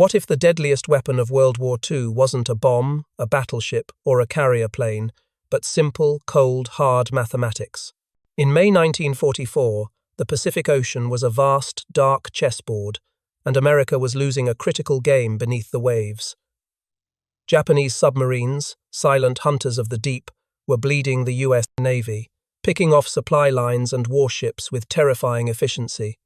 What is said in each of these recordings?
What if the deadliest weapon of World War II wasn't a bomb, a battleship, or a carrier plane, but simple, cold, hard mathematics? In May 1944, the Pacific Ocean was a vast, dark chessboard, and America was losing a critical game beneath the waves. Japanese submarines, silent hunters of the deep, were bleeding the US Navy, picking off supply lines and warships with terrifying efficiency.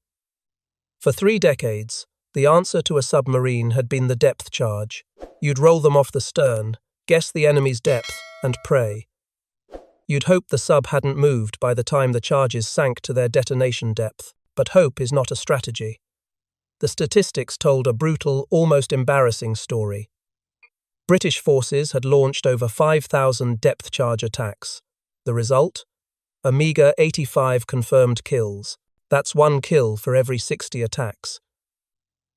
For 3 decades, the answer to a submarine had been the depth charge. You'd roll them off the stern, guess the enemy's depth, and pray. You'd hope the sub hadn't moved by the time the charges sank to their detonation depth, but hope is not a strategy. The statistics told a brutal, almost embarrassing story. British forces had launched over 5,000 depth charge attacks. The result? A meager 85 confirmed kills. That's 1 kill for every 60 attacks.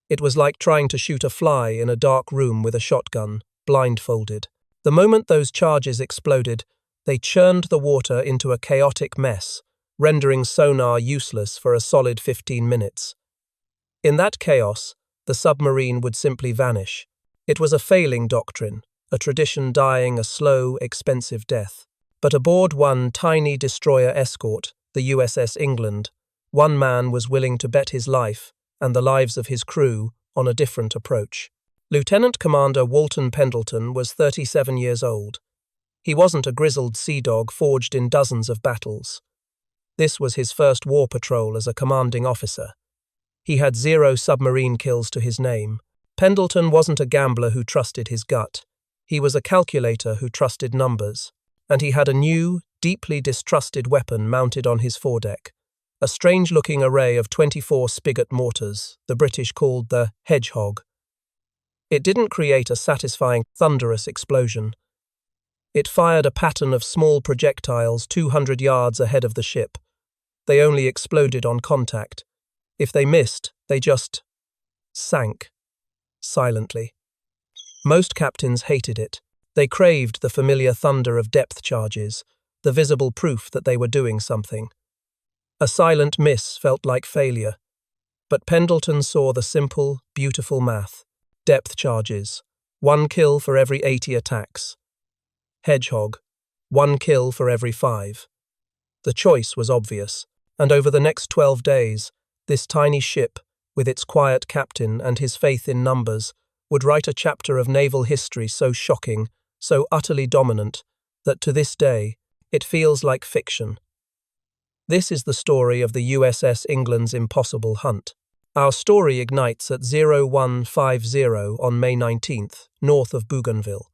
It was like trying to shoot a fly in a dark room with a shotgun, blindfolded. The moment those charges exploded, they churned the water into a chaotic mess, rendering sonar useless for a solid 15 minutes. In that chaos, the submarine would simply vanish. It was a failing doctrine, a tradition dying a slow, expensive death. But aboard one tiny destroyer escort, the USS England, one man was willing to bet his life, and the lives of his crew, on a different approach. Lieutenant Commander Walton Pendleton was 37 years old. He wasn't a grizzled sea dog forged in dozens of battles. This was his first war patrol as a commanding officer. He had 0 submarine kills to his name. Pendleton wasn't a gambler who trusted his gut. He was a calculator who trusted numbers. And he had a new, deeply distrusted weapon mounted on his foredeck. A strange-looking array of 24 spigot mortars, the British called the Hedgehog. It didn't create a satisfying, thunderous explosion. It fired a pattern of small projectiles 200 yards ahead of the ship. They only exploded on contact. If they missed, they just sank. Silently. Most captains hated it. They craved the familiar thunder of depth charges, the visible proof that they were doing something. A silent miss felt like failure. But Pendleton saw the simple, beautiful math. Depth charges. 1 kill for every 80 attacks. Hedgehog. 1 kill for every 5. The choice was obvious, and over the next 12 days, this tiny ship, with its quiet captain and his faith in numbers, would write a chapter of naval history so shocking, so utterly dominant, that to this day, it feels like fiction. This is the story of the USS England's impossible hunt. Our story ignites at 0150 on May 19th, north of Bougainville.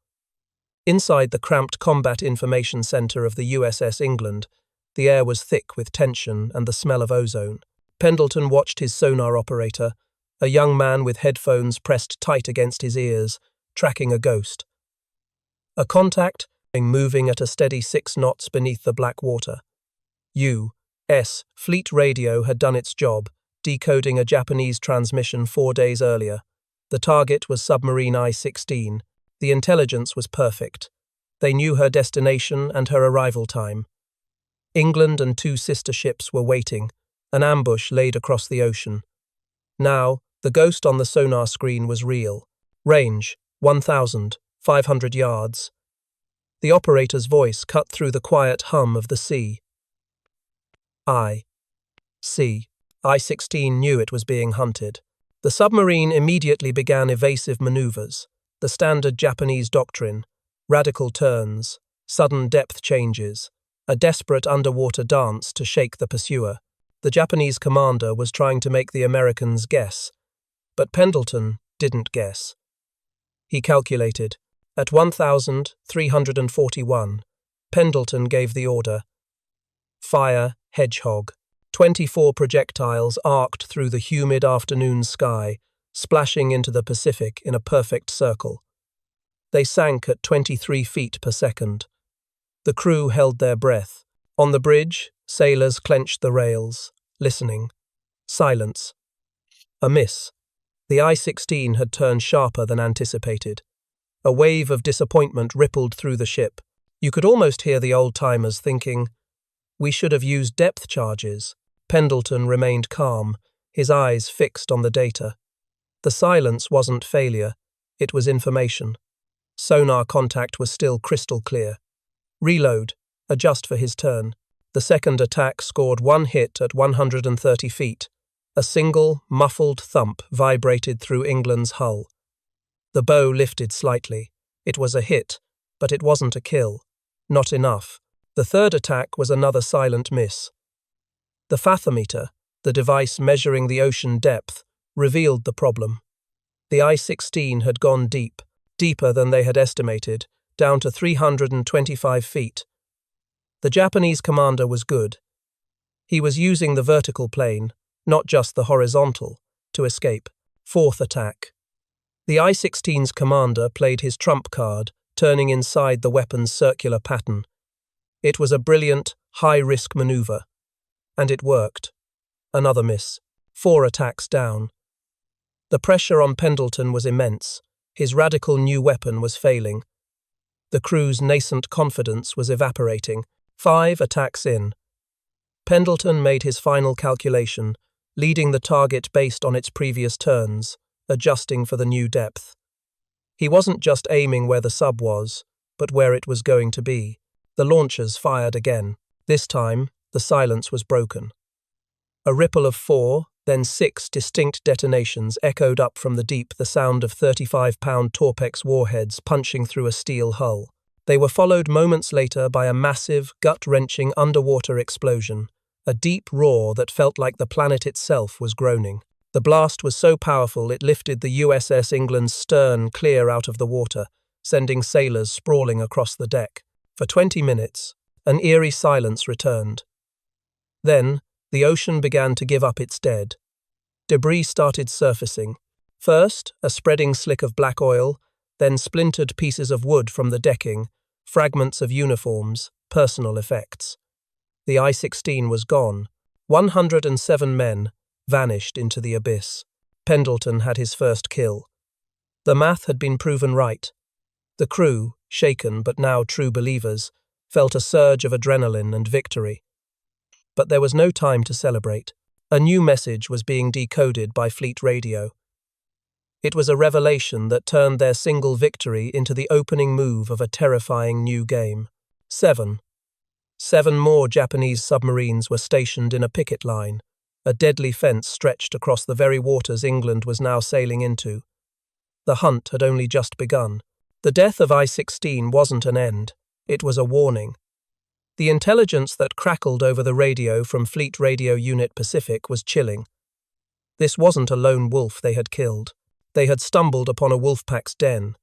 Inside the cramped Combat Information Center of the USS England, the air was thick with tension and the smell of ozone. Pendleton watched his sonar operator, a young man with headphones pressed tight against his ears, tracking a ghost. A contact, moving at a steady 6 knots beneath the black water. U.S. Fleet radio had done its job, decoding a Japanese transmission 4 days earlier. The target was submarine I-16. The intelligence was perfect. They knew her destination and her arrival time. England and 2 sister ships were waiting, an ambush laid across the ocean. Now, the ghost on the sonar screen was real. Range, 1,500 yards. The operator's voice cut through the quiet hum of the sea. I-16 knew it was being hunted. The submarine immediately began evasive maneuvers, the standard Japanese doctrine, radical turns, sudden depth changes, a desperate underwater dance to shake the pursuer. The Japanese commander was trying to make the Americans guess, but Pendleton didn't guess. He calculated. At 1,341, Pendleton gave the order. Fire, Hedgehog. 24 projectiles arced through the humid afternoon sky, splashing into the Pacific in a perfect circle. They sank at 23 feet per second. The crew held their breath. On the bridge, sailors clenched the rails, listening. Silence. A miss. The I-16 had turned sharper than anticipated. A wave of disappointment rippled through the ship. You could almost hear the old-timers thinking, "We should have used depth charges." Pendleton remained calm, his eyes fixed on the data. The silence wasn't failure, it was information. Sonar contact was still crystal clear. Reload, adjust for his turn. The second attack scored one hit at 130 feet. A single, muffled thump vibrated through England's hull. The bow lifted slightly. It was a hit, but it wasn't a kill. Not enough. The third attack was another silent miss. The fathometer, the device measuring the ocean depth, revealed the problem. The I-16 had gone deep, deeper than they had estimated, down to 325 feet. The Japanese commander was good. He was using the vertical plane, not just the horizontal, to escape. Fourth attack. The I-16's commander played his trump card, turning inside the weapon's circular pattern. It was a brilliant, high-risk maneuver. And it worked. Another miss. 4 attacks down. The pressure on Pendleton was immense. His radical new weapon was failing. The crew's nascent confidence was evaporating. 5 attacks in. Pendleton made his final calculation, leading the target based on its previous turns, adjusting for the new depth. He wasn't just aiming where the sub was, but where it was going to be. The launchers fired again. This time, the silence was broken. A ripple of 4, then 6 distinct detonations echoed up from the deep, the sound of 35-pound Torpex warheads punching through a steel hull. They were followed moments later by a massive, gut-wrenching underwater explosion, a deep roar that felt like the planet itself was groaning. The blast was so powerful it lifted the USS England's stern clear out of the water, sending sailors sprawling across the deck. For 20 minutes, an eerie silence returned. Then, the ocean began to give up its dead. Debris started surfacing. First, a spreading slick of black oil, then splintered pieces of wood from the decking, fragments of uniforms, personal effects. The I-16 was gone. 107 men vanished into the abyss. Pendleton had his first kill. The math had been proven right. The crew, shaken but now true believers, felt a surge of adrenaline and victory. But there was no time to celebrate. A new message was being decoded by fleet radio. It was a revelation that turned their single victory into the opening move of a terrifying new game. 7 more Japanese submarines were stationed in a picket line. A deadly fence stretched across the very waters England was now sailing into. The hunt had only just begun. The death of I-16 wasn't an end. It was a warning. The intelligence that crackled over the radio from Fleet Radio Unit Pacific was chilling. This wasn't a lone wolf they had killed. They had stumbled upon a wolfpack's den.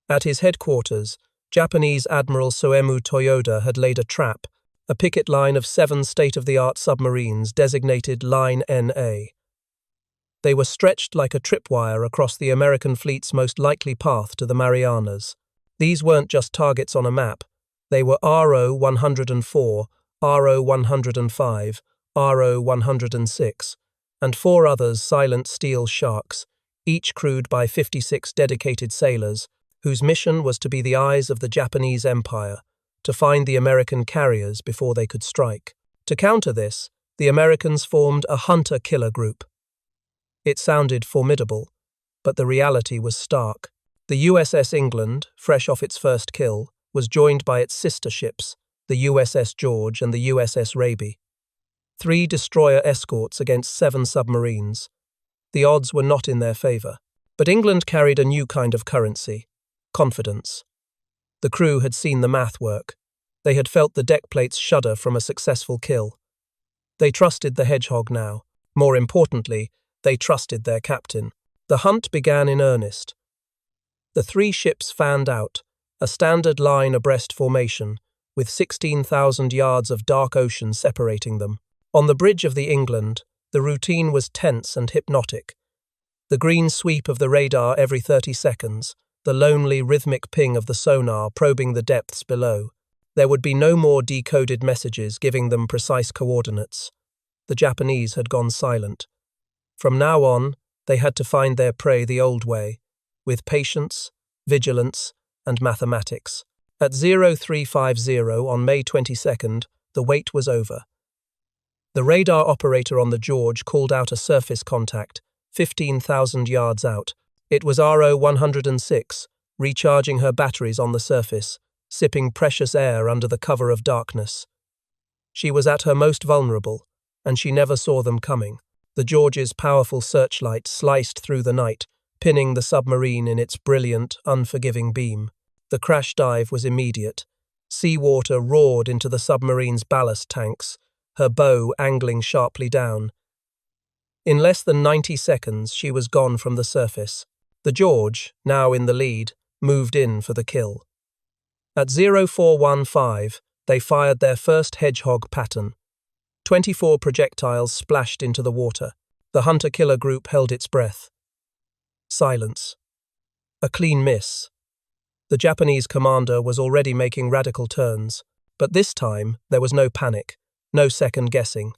At his headquarters, Japanese Admiral Soemu Toyoda had laid a trap, a picket line of 7 state-of-the-art submarines designated Line NA. They were stretched like a tripwire across the American fleet's most likely path to the Marianas. These weren't just targets on a map. They were RO-104, RO-105, RO-106, and 4 others silent steel sharks, each crewed by 56 dedicated sailors, whose mission was to be the eyes of the Japanese Empire, to find the American carriers before they could strike. To counter this, the Americans formed a hunter-killer group. It sounded formidable, but the reality was stark. The USS England, fresh off its first kill, was joined by its sister ships, the USS George and the USS Raby. 3 destroyer escorts against 7 submarines. The odds were not in their favor. But England carried a new kind of currency: confidence. The crew had seen the math work. They had felt the deck plates shudder from a successful kill. They trusted the hedgehog now. More importantly, they trusted their captain. The hunt began in earnest. The 3 ships fanned out, a standard line abreast formation, with 16,000 yards of dark ocean separating them. On the bridge of the England, the routine was tense and hypnotic. The green sweep of the radar every 30 seconds, the lonely rhythmic ping of the sonar probing the depths below. There would be no more decoded messages giving them precise coordinates. The Japanese had gone silent. From now on, they had to find their prey the old way, with patience, vigilance, and mathematics. At 0350 on May 22nd, the wait was over. The radar operator on the George called out a surface contact, 15,000 yards out. It was RO-106, recharging her batteries on the surface, sipping precious air under the cover of darkness. She was at her most vulnerable, and she never saw them coming. The George's powerful searchlight sliced through the night, pinning the submarine in its brilliant, unforgiving beam. The crash dive was immediate. Seawater roared into the submarine's ballast tanks, her bow angling sharply down. In less than 90 seconds, she was gone from the surface. The George, now in the lead, moved in for the kill. At 0415, they fired their first hedgehog pattern. 24 projectiles splashed into the water. The hunter-killer group held its breath. Silence. A clean miss. The Japanese commander was already making radical turns, but this time there was no panic, no second guessing.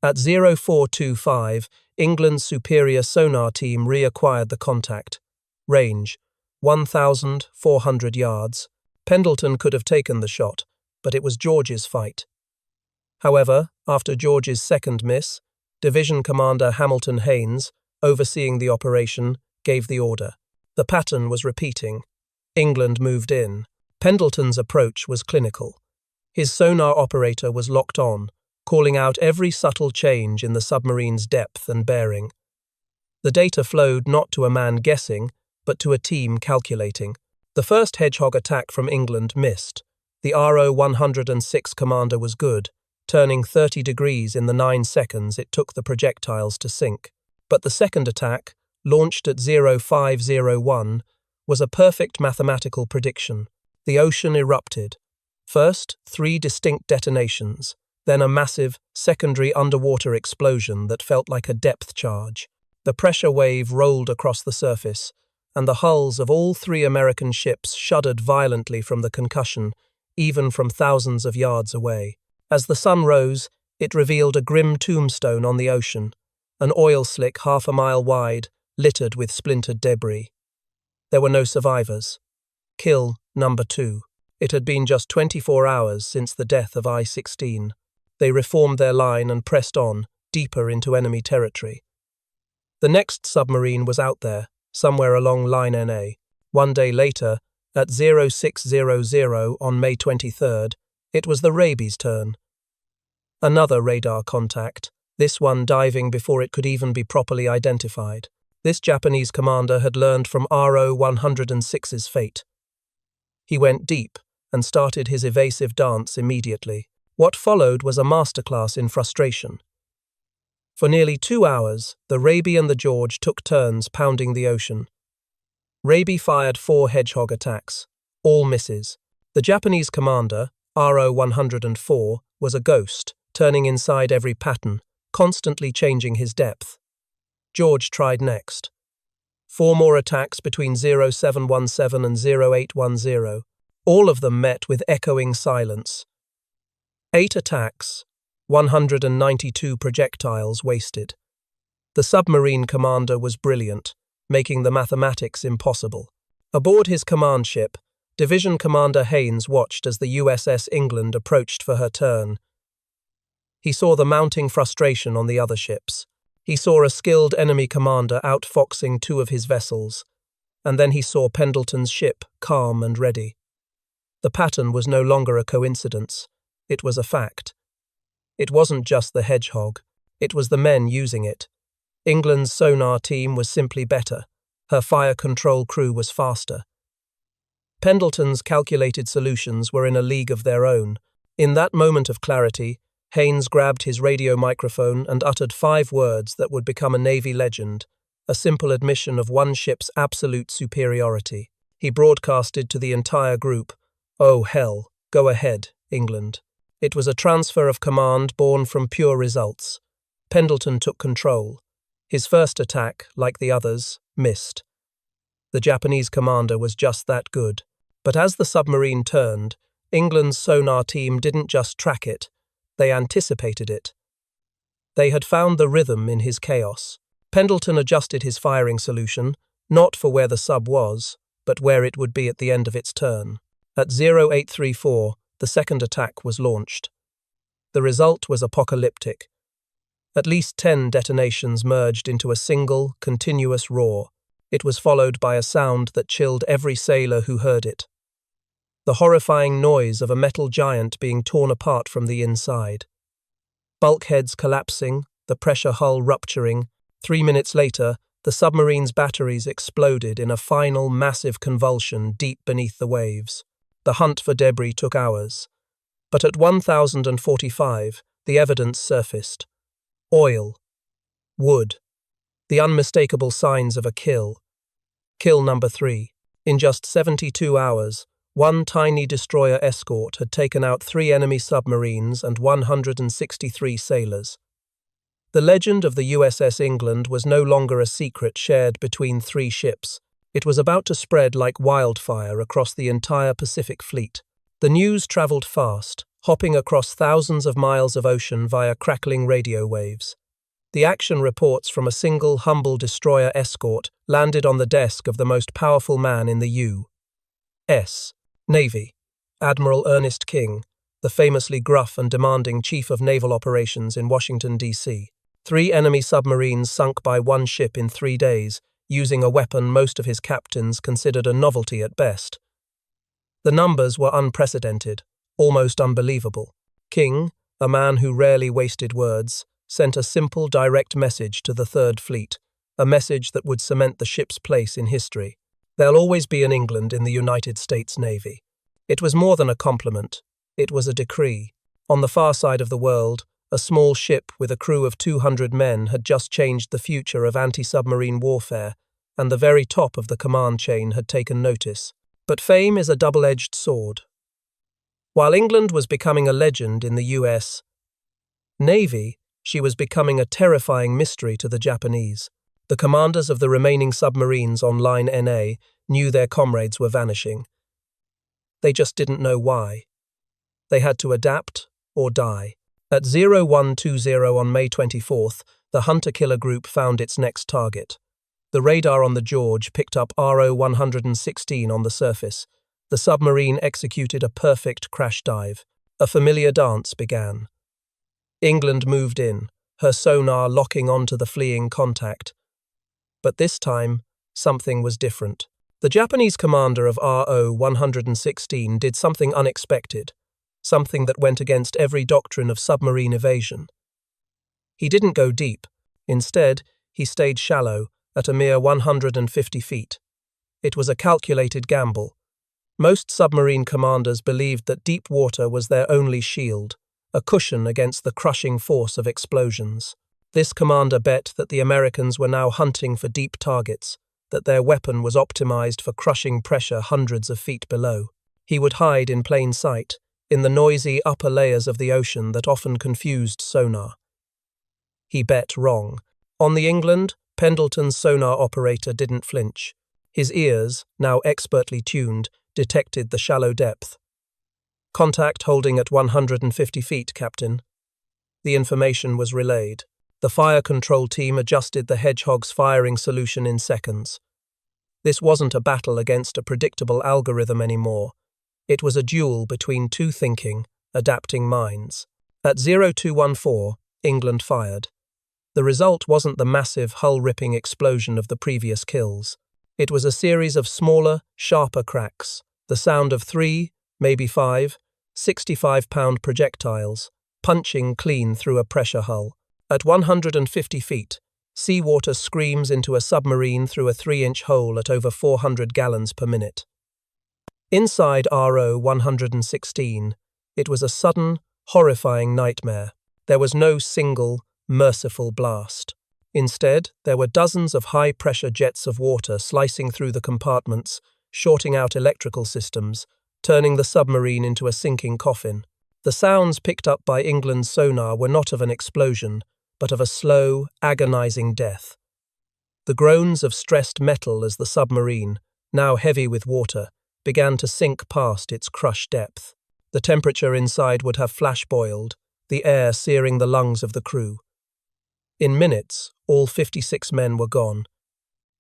At 0425, England's superior sonar team reacquired the contact. Range, 1,400 yards. Pendleton could have taken the shot, but it was George's fight. However, after George's second miss, Division Commander Hamilton Haines, overseeing the operation, gave the order. The pattern was repeating. England moved in. Pendleton's approach was clinical. His sonar operator was locked on, calling out every subtle change in the submarine's depth and bearing. The data flowed not to a man guessing, but to a team calculating. The first hedgehog attack from England missed. The RO-106 commander was good, turning 30 degrees in the 9 seconds it took the projectiles to sink. But the second attack, launched at 0501, was a perfect mathematical prediction. The ocean erupted. First, 3 distinct detonations, then a massive, secondary underwater explosion that felt like a depth charge. The pressure wave rolled across the surface, and the hulls of all 3 American ships shuddered violently from the concussion, even from thousands of yards away. As the sun rose, it revealed a grim tombstone on the ocean, an oil slick half a mile wide, littered with splintered debris. There were no survivors. Kill number 2. It had been just 24 hours since the death of I-16. They reformed their line and pressed on, deeper into enemy territory. The next submarine was out there, somewhere along Line NA. 1 day later, at 0600 on May 23rd, it was the Raby's turn. Another radar contact, this one diving before it could even be properly identified. This Japanese commander had learned from RO-106's fate. He went deep and started his evasive dance immediately. What followed was a masterclass in frustration. For nearly 2 hours, the Raby and the George took turns pounding the ocean. Raby fired 4 hedgehog attacks, all misses. The Japanese commander, RO-104, was a ghost, turning inside every pattern, constantly changing his depth. George tried next. 4 more attacks between 0717 and 0810, all of them met with echoing silence. 8 attacks, 192 projectiles wasted. The submarine commander was brilliant, making the mathematics impossible. Aboard his command ship, Division Commander Haines watched as the USS England approached for her turn. He saw the mounting frustration on the other ships. He saw a skilled enemy commander outfoxing 2 of his vessels, and then he saw Pendleton's ship calm and ready. The pattern was no longer a coincidence. It was a fact. It wasn't just the hedgehog. It was the men using it. England's sonar team was simply better. Her fire control crew was faster. Pendleton's calculated solutions were in a league of their own. In that moment of clarity, Haines grabbed his radio microphone and uttered 5 words that would become a Navy legend, a simple admission of one ship's absolute superiority. He broadcasted to the entire group, "Oh hell, go ahead, England." It was a transfer of command born from pure results. Pendleton took control. His first attack, like the others, missed. The Japanese commander was just that good. But as the submarine turned, England's sonar team didn't just track it, they anticipated it. They had found the rhythm in his chaos. Pendleton adjusted his firing solution, not for where the sub was, but where it would be at the end of its turn. At 0834, the second attack was launched. The result was apocalyptic. At least 10 detonations merged into a single, continuous roar. It was followed by a sound that chilled every sailor who heard it. The horrifying noise of a metal giant being torn apart from the inside. Bulkheads collapsing, the pressure hull rupturing. 3 minutes later, the submarine's batteries exploded in a final massive convulsion deep beneath the waves. The hunt for debris took hours. But at 1045, the evidence surfaced. Oil. Wood. The unmistakable signs of a kill. Kill number 3. In just 72 hours, one tiny destroyer escort had taken out 3 enemy submarines and 163 sailors. The legend of the USS England was no longer a secret shared between 3 ships. It was about to spread like wildfire across the entire Pacific Fleet. The news traveled fast, hopping across thousands of miles of ocean via crackling radio waves. The action reports from a single humble destroyer escort landed on the desk of the most powerful man in the U.S. Navy, Admiral Ernest King, the famously gruff and demanding Chief of Naval Operations in Washington, D.C. 3 enemy submarines sunk by one ship in 3 days, using a weapon most of his captains considered a novelty at best. The numbers were unprecedented, almost unbelievable. King, a man who rarely wasted words, sent a simple, direct message to the Third Fleet, a message that would cement the ship's place in history. There'll always be an England in the United States Navy. It was more than a compliment. It was a decree. On the far side of the world, a small ship with a crew of 200 men had just changed the future of anti-submarine warfare, and the very top of the command chain had taken notice. But fame is a double-edged sword. While England was becoming a legend in the U.S. Navy, she was becoming a terrifying mystery to the Japanese. The commanders of the remaining submarines on Line NA knew their comrades were vanishing. They just didn't know why. They had to adapt or die. At 0120 on May 24th, the hunter-killer group found its next target. The radar on the George picked up RO-116 on the surface. The submarine executed a perfect crash dive. A familiar dance began. England moved in, her sonar locking onto the fleeing contact. But this time, something was different. The Japanese commander of RO-116 did something unexpected, something that went against every doctrine of submarine evasion. He didn't go deep. Instead, he stayed shallow, at a mere 150 feet. It was a calculated gamble. Most submarine commanders believed that deep water was their only shield, a cushion against the crushing force of explosions. This commander bet that the Americans were now hunting for deep targets, that their weapon was optimized for crushing pressure hundreds of feet below. He would hide in plain sight, in the noisy upper layers of the ocean that often confused sonar. He bet wrong. On the England, Pendleton's sonar operator didn't flinch. His ears, now expertly tuned, detected the shallow depth. "Contact holding at 150 feet, Captain." The information was relayed. The fire control team adjusted the Hedgehog's firing solution in seconds. This wasn't a battle against a predictable algorithm anymore. It was a duel between 2 thinking, adapting minds. At 0214, England fired. The result wasn't the massive, hull-ripping explosion of the previous kills. It was a series of smaller, sharper cracks, the sound of 3, maybe 5, 65-pound projectiles, punching clean through a pressure hull. At 150 feet, seawater screams into a submarine through a 3-inch hole at over 400 gallons per minute. Inside RO-116, it was a sudden, horrifying nightmare. There was no single, merciful blast. Instead, there were dozens of high-pressure jets of water slicing through the compartments, shorting out electrical systems, turning the submarine into a sinking coffin. The sounds picked up by England's sonar were not of an explosion, but of a slow, agonizing death. The groans of stressed metal as the submarine, now heavy with water, began to sink past its crushed depth. The temperature inside would have flash-boiled, the air searing the lungs of the crew. In minutes, all 56 men were gone.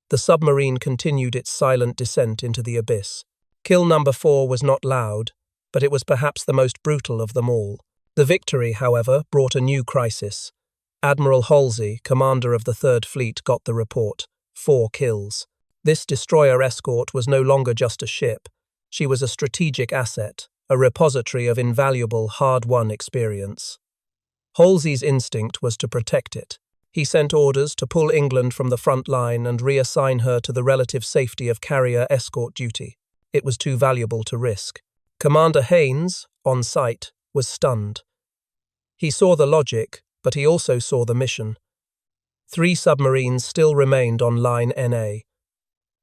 The submarine continued its silent descent into the abyss. Kill number 4 was not loud, but it was perhaps the most brutal of them all. The victory, however, brought a new crisis. Admiral Halsey, commander of the Third Fleet, got the report. 4 kills. This destroyer escort was no longer just a ship. She was a strategic asset, a repository of invaluable, hard-won experience. Halsey's instinct was to protect it. He sent orders to pull England from the front line and reassign her to the relative safety of carrier escort duty. It was too valuable to risk. Commander Haynes, on site, was stunned. He saw the logic, but he also saw the mission. 3 submarines still remained on Line NA.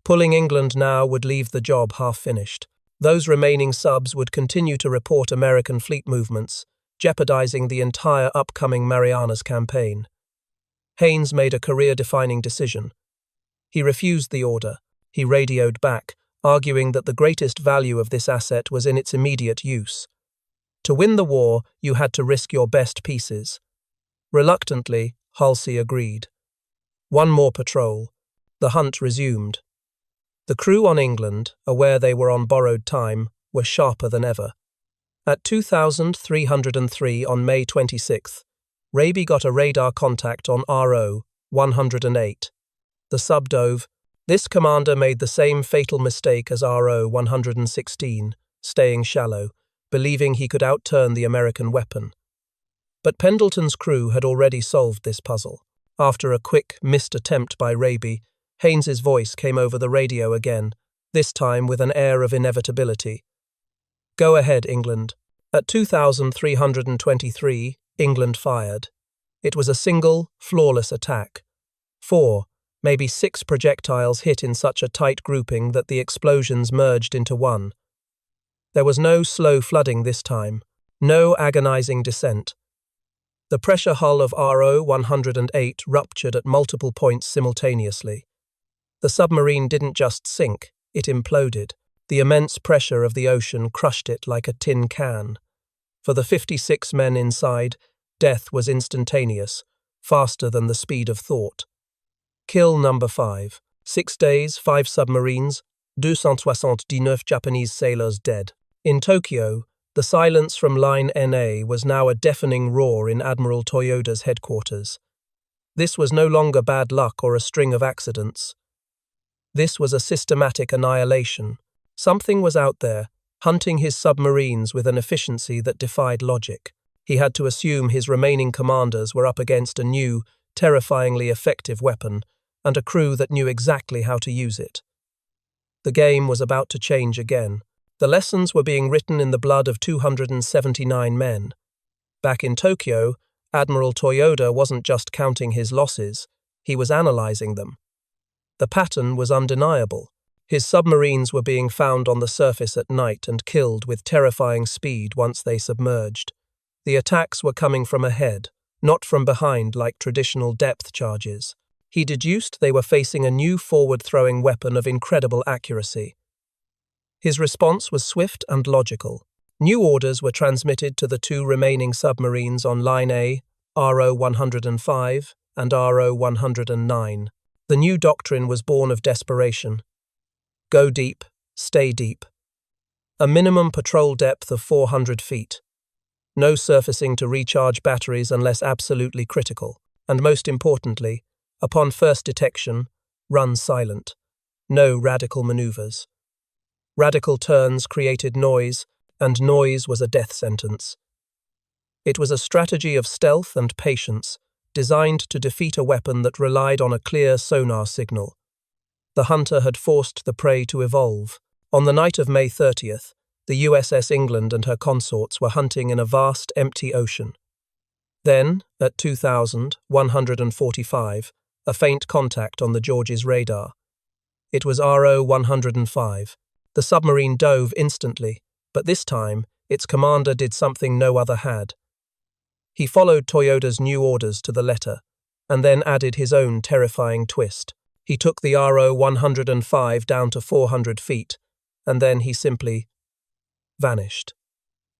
Pulling England now would leave the job half-finished. Those remaining subs would continue to report American fleet movements, jeopardizing the entire upcoming Marianas campaign. Haynes made a career-defining decision. He refused the order. He radioed back, arguing that the greatest value of this asset was in its immediate use. To win the war, you had to risk your best pieces. Reluctantly, Halsey agreed. One more patrol. The hunt resumed. The crew on England, aware they were on borrowed time, were sharper than ever. At 2303 on May 26th, Raby got a radar contact on RO 108. The sub dove. This commander made the same fatal mistake as RO 116, staying shallow, believing he could outturn the American weapon. But Pendleton's crew had already solved this puzzle. After a quick, missed attempt by Raby, Haynes's voice came over the radio again, this time with an air of inevitability. Go ahead, England. At 2323, England fired. It was a single, flawless attack. 4, maybe 6 projectiles hit in such a tight grouping that the explosions merged into one. There was no slow flooding this time, no agonizing descent. The pressure hull of RO 108 ruptured at multiple points simultaneously. The submarine didn't just sink, it imploded. The immense pressure of the ocean crushed it like a tin can. For the 56 men inside, death was instantaneous, faster than the speed of thought. Kill number 5. 6 days, 5 submarines, 279 Japanese sailors dead. In Tokyo, the silence from Line NA was now a deafening roar in Admiral Toyoda's headquarters. This was no longer bad luck or a string of accidents. This was a systematic annihilation. Something was out there, hunting his submarines with an efficiency that defied logic. He had to assume his remaining commanders were up against a new, terrifyingly effective weapon, and a crew that knew exactly how to use it. The game was about to change again. The lessons were being written in the blood of 279 men. Back in Tokyo, Admiral Toyoda wasn't just counting his losses, he was analyzing them. The pattern was undeniable. His submarines were being found on the surface at night and killed with terrifying speed once they submerged. The attacks were coming from ahead, not from behind like traditional depth charges. He deduced they were facing a new forward-throwing weapon of incredible accuracy. His response was swift and logical. New orders were transmitted to the 2 remaining submarines on Line A, RO 105 and RO 109. The new doctrine was born of desperation. Go deep, stay deep. A minimum patrol depth of 400 feet. No surfacing to recharge batteries unless absolutely critical. And most importantly, upon first detection, run silent. No radical maneuvers. Radical turns created noise, and noise was a death sentence. It was a strategy of stealth and patience, designed to defeat a weapon that relied on a clear sonar signal. The hunter had forced the prey to evolve. On the night of May 30th, the USS England and her consorts were hunting in a vast, empty ocean. Then, at 2145, a faint contact on the George's radar. It was RO 105. The submarine dove instantly, but this time, its commander did something no other had. He followed Toyoda's new orders to the letter, and then added his own terrifying twist. He took the RO 105 down to 400 feet, and then he simply vanished.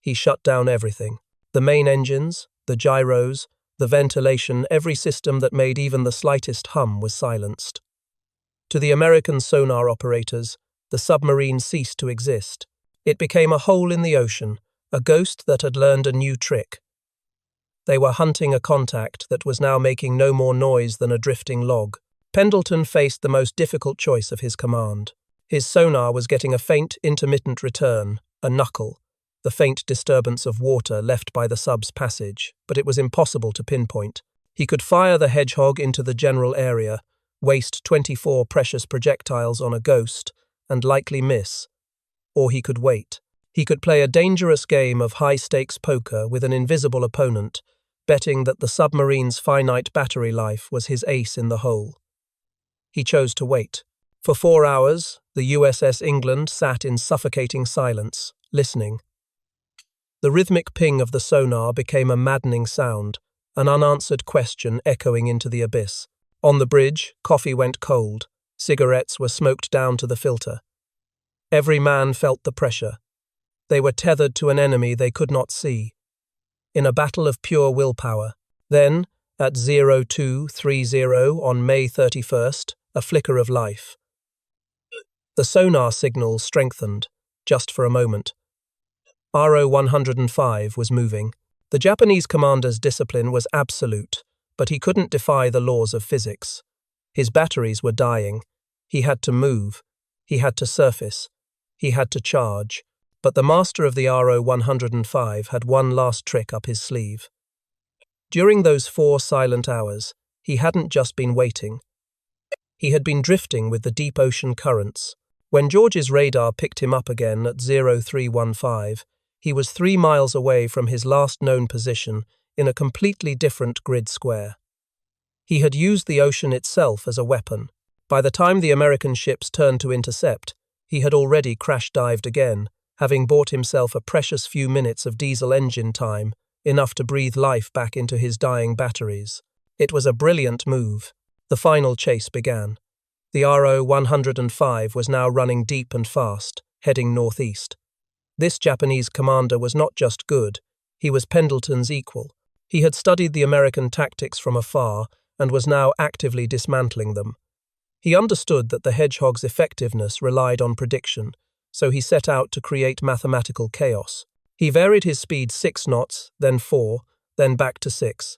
He shut down everything. The main engines, the gyros, the ventilation, every system that made even the slightest hum was silenced. To the American sonar operators, the submarine ceased to exist. It became a hole in the ocean, a ghost that had learned a new trick. They were hunting a contact that was now making no more noise than a drifting log. Pendleton faced the most difficult choice of his command. His sonar was getting a faint, intermittent return, a knuckle, the faint disturbance of water left by the sub's passage, but it was impossible to pinpoint. He could fire the Hedgehog into the general area, waste 24 precious projectiles on a ghost, and likely miss. Or he could wait. He could play a dangerous game of high-stakes poker with an invisible opponent, betting that the submarine's finite battery life was his ace in the hole. He chose to wait. For 4 hours, the USS England sat in suffocating silence, listening. The rhythmic ping of the sonar became a maddening sound, an unanswered question echoing into the abyss. On the bridge, coffee went cold. Cigarettes were smoked down to the filter. Every man felt the pressure. They were tethered to an enemy they could not see. In a battle of pure willpower. Then, at 0230 on May 31st, a flicker of life. The sonar signal strengthened, just for a moment. RO-105 was moving. The Japanese commander's discipline was absolute, but he couldn't defy the laws of physics. His batteries were dying. He had to move. He had to surface. He had to charge. But the master of the RO-105 had one last trick up his sleeve. During those 4 silent hours, he hadn't just been waiting. He had been drifting with the deep ocean currents. When George's radar picked him up again at 0315, he was 3 miles away from his last known position in a completely different grid square. He had used the ocean itself as a weapon. By the time the American ships turned to intercept, he had already crash-dived again, having bought himself a precious few minutes of diesel engine time, enough to breathe life back into his dying batteries. It was a brilliant move. The final chase began. The RO-105 was now running deep and fast, heading northeast. This Japanese commander was not just good, he was Pendleton's equal. He had studied the American tactics from afar and was now actively dismantling them. He understood that the Hedgehog's effectiveness relied on prediction, so he set out to create mathematical chaos. He varied his speed 6 knots, then 4, then back to 6.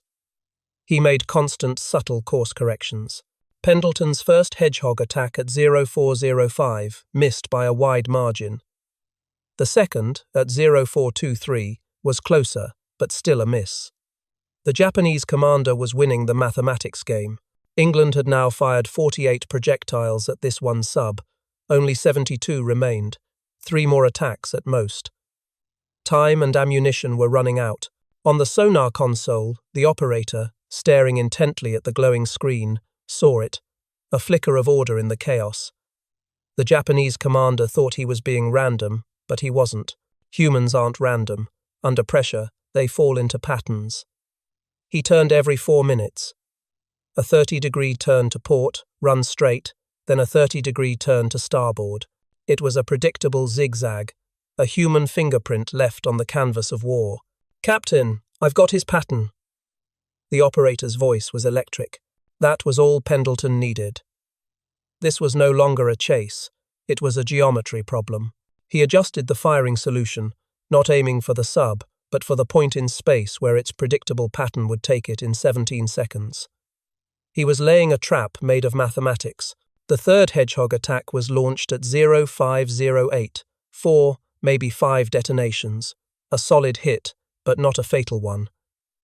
He made constant, subtle course corrections. Pendleton's first Hedgehog attack at 0405 missed by a wide margin. The second, at 0423, was closer, but still a miss. The Japanese commander was winning the mathematics game. England had now fired 48 projectiles at this one sub. Only 72 remained. 3 more attacks at most. Time and ammunition were running out. On the sonar console, the operator, staring intently at the glowing screen, saw it, a flicker of order in the chaos. The Japanese commander thought he was being random, but he wasn't. Humans aren't random. Under pressure, they fall into patterns. He turned every 4 minutes. A 30-degree turn to port, run straight, then a 30-degree turn to starboard. It was a predictable zigzag, a human fingerprint left on the canvas of war. "Captain, I've got his pattern." The operator's voice was electric. That was all Pendleton needed. This was no longer a chase. It was a geometry problem. He adjusted the firing solution, not aiming for the sub, but for the point in space where its predictable pattern would take it in 17 seconds. He was laying a trap made of mathematics. The third Hedgehog attack was launched at 0508, 4, maybe 5 detonations. A solid hit, but not a fatal one.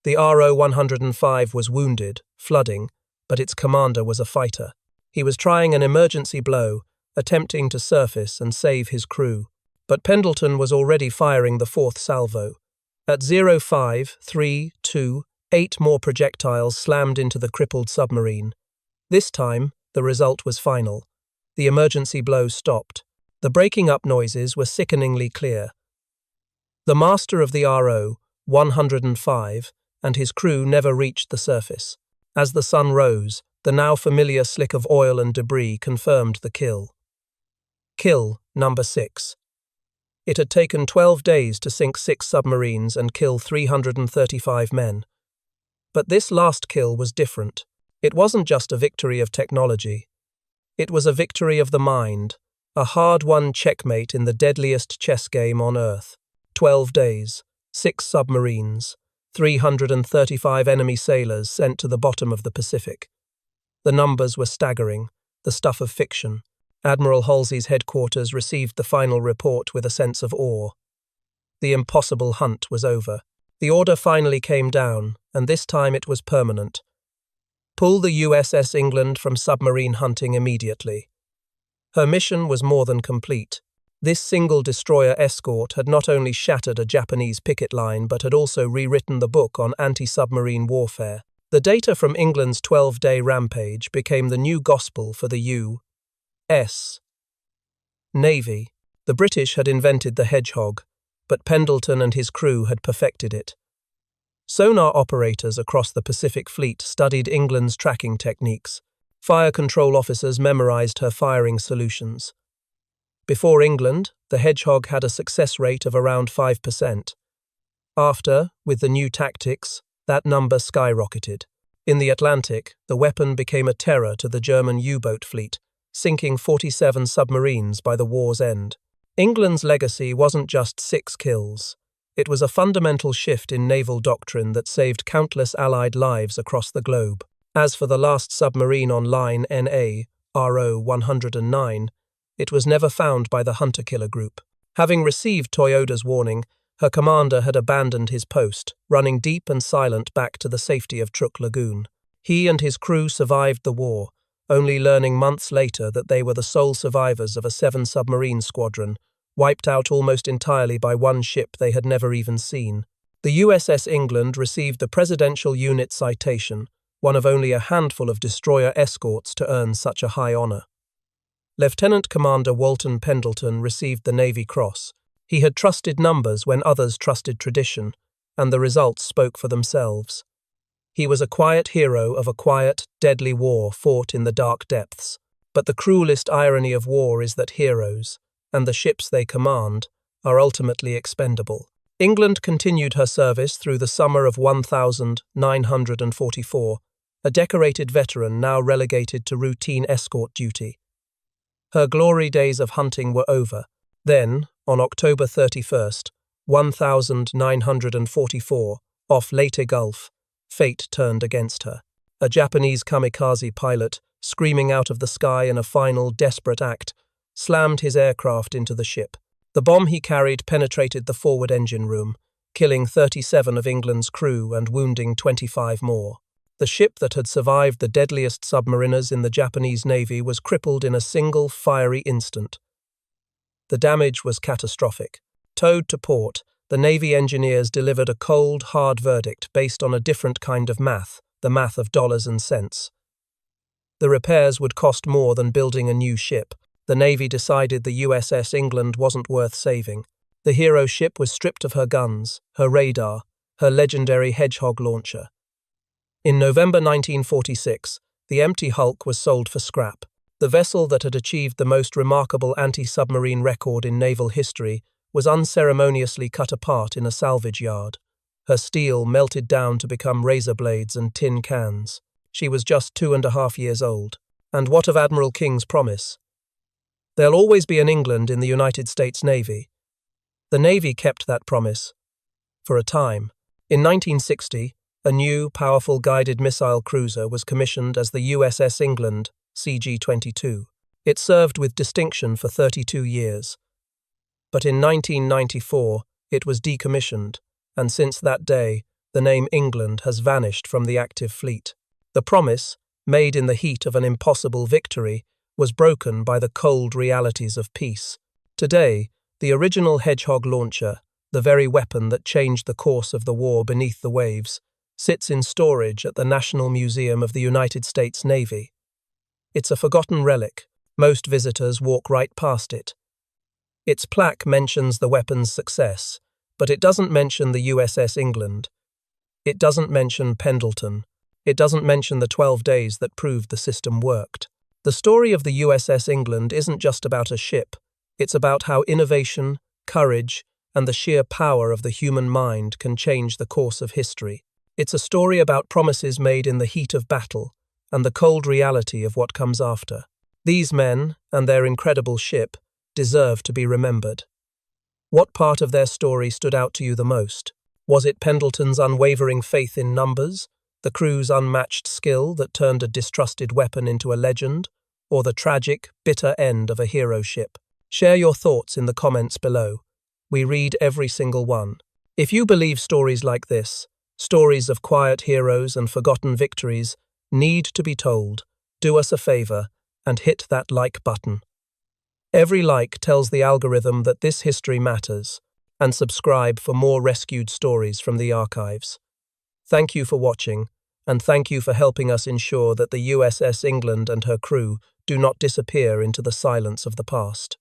The RO-105 was wounded, flooding, but its commander was a fighter. He was trying an emergency blow, attempting to surface and save his crew. But Pendleton was already firing the 4th salvo. At 0532, 8 more projectiles slammed into the crippled submarine. This time, the result was final. The emergency blow stopped. The breaking up noises were sickeningly clear. The master of the RO-105 and his crew never reached the surface. As the sun rose, the now familiar slick of oil and debris confirmed the kill. Kill number 6. It had taken 12 days to sink 6 submarines and kill 335 men. But this last kill was different. It wasn't just a victory of technology. It was a victory of the mind, a hard-won checkmate in the deadliest chess game on Earth. 12 days, 6 submarines, 335 enemy sailors sent to the bottom of the Pacific. The numbers were staggering, the stuff of fiction. Admiral Halsey's headquarters received the final report with a sense of awe. The impossible hunt was over. The order finally came down, and this time it was permanent. Pull the USS England from submarine hunting immediately. Her mission was more than complete. This single destroyer escort had not only shattered a Japanese picket line but had also rewritten the book on anti-submarine warfare. The data from England's 12-day rampage became the new gospel for the U.S. Navy. The British had invented the hedgehog, but Pendleton and his crew had perfected it. Sonar operators across the Pacific Fleet studied England's tracking techniques. Fire control officers memorized her firing solutions. Before England, the hedgehog had a success rate of around 5%. After, with the new tactics, that number skyrocketed. In the Atlantic, the weapon became a terror to the German U-boat fleet, sinking 47 submarines by the war's end. England's legacy wasn't just 6 kills. It was a fundamental shift in naval doctrine that saved countless Allied lives across the globe. As for the last submarine on line NA, RO 109, it was never found by the hunter-killer group. Having received Toyoda's warning, her commander had abandoned his post, running deep and silent back to the safety of Truk Lagoon. He and his crew survived the war, only learning months later that they were the sole survivors of a 7-submarine squadron, wiped out almost entirely by one ship they had never even seen. The USS England received the Presidential Unit Citation, one of only a handful of destroyer escorts to earn such a high honor. Lieutenant Commander Walton Pendleton received the Navy Cross. He had trusted numbers when others trusted tradition, and the results spoke for themselves. He was a quiet hero of a quiet, deadly war fought in the dark depths. But the cruelest irony of war is that heroes, and the ships they command, are ultimately expendable. England continued her service through the summer of 1944, a decorated veteran now relegated to routine escort duty. Her glory days of hunting were over. Then, on October 31st, 1944, off Leyte Gulf, fate turned against her. A Japanese kamikaze pilot, screaming out of the sky in a final, desperate act, slammed his aircraft into the ship. The bomb he carried penetrated the forward engine room, killing 37 of England's crew and wounding 25 more. The ship that had survived the deadliest submariners in the Japanese Navy was crippled in a single fiery instant. The damage was catastrophic. Towed to port, the Navy engineers delivered a cold, hard verdict based on a different kind of math, the math of dollars and cents. The repairs would cost more than building a new ship. The Navy decided the USS England wasn't worth saving. The hero ship was stripped of her guns, her radar, her legendary Hedgehog launcher. In November 1946, the empty hulk was sold for scrap. The vessel that had achieved the most remarkable anti-submarine record in naval history was unceremoniously cut apart in a salvage yard. Her steel melted down to become razor blades and tin cans. She was just 2.5 years old. And what of Admiral King's promise? There'll always be an England in the United States Navy. The Navy kept that promise. For a time. In 1960, a new, powerful guided missile cruiser was commissioned as the USS England, CG-22. It served with distinction for 32 years. But in 1994, it was decommissioned, and since that day, the name England has vanished from the active fleet. The promise, made in the heat of an impossible victory, was broken by the cold realities of peace. Today, the original Hedgehog launcher, the very weapon that changed the course of the war beneath the waves, sits in storage at the National Museum of the United States Navy. It's a forgotten relic. Most visitors walk right past it. Its plaque mentions the weapon's success, but it doesn't mention the USS England. It doesn't mention Pendleton. It doesn't mention the 12 days that proved the system worked. The story of the USS England isn't just about a ship. It's about how innovation, courage, and the sheer power of the human mind can change the course of history. It's a story about promises made in the heat of battle and the cold reality of what comes after. These men, and their incredible ship, deserve to be remembered. What part of their story stood out to you the most? Was it Pendleton's unwavering faith in numbers, the crew's unmatched skill that turned a distrusted weapon into a legend, or the tragic, bitter end of a hero ship? Share your thoughts in the comments below. We read every single one. If you believe stories like this, stories of quiet heroes and forgotten victories, need to be told, do us a favor and hit that like button. Every like tells the algorithm that this history matters, and subscribe for more rescued stories from the archives. Thank you for watching, and thank you for helping us ensure that the USS England and her crew do not disappear into the silence of the past.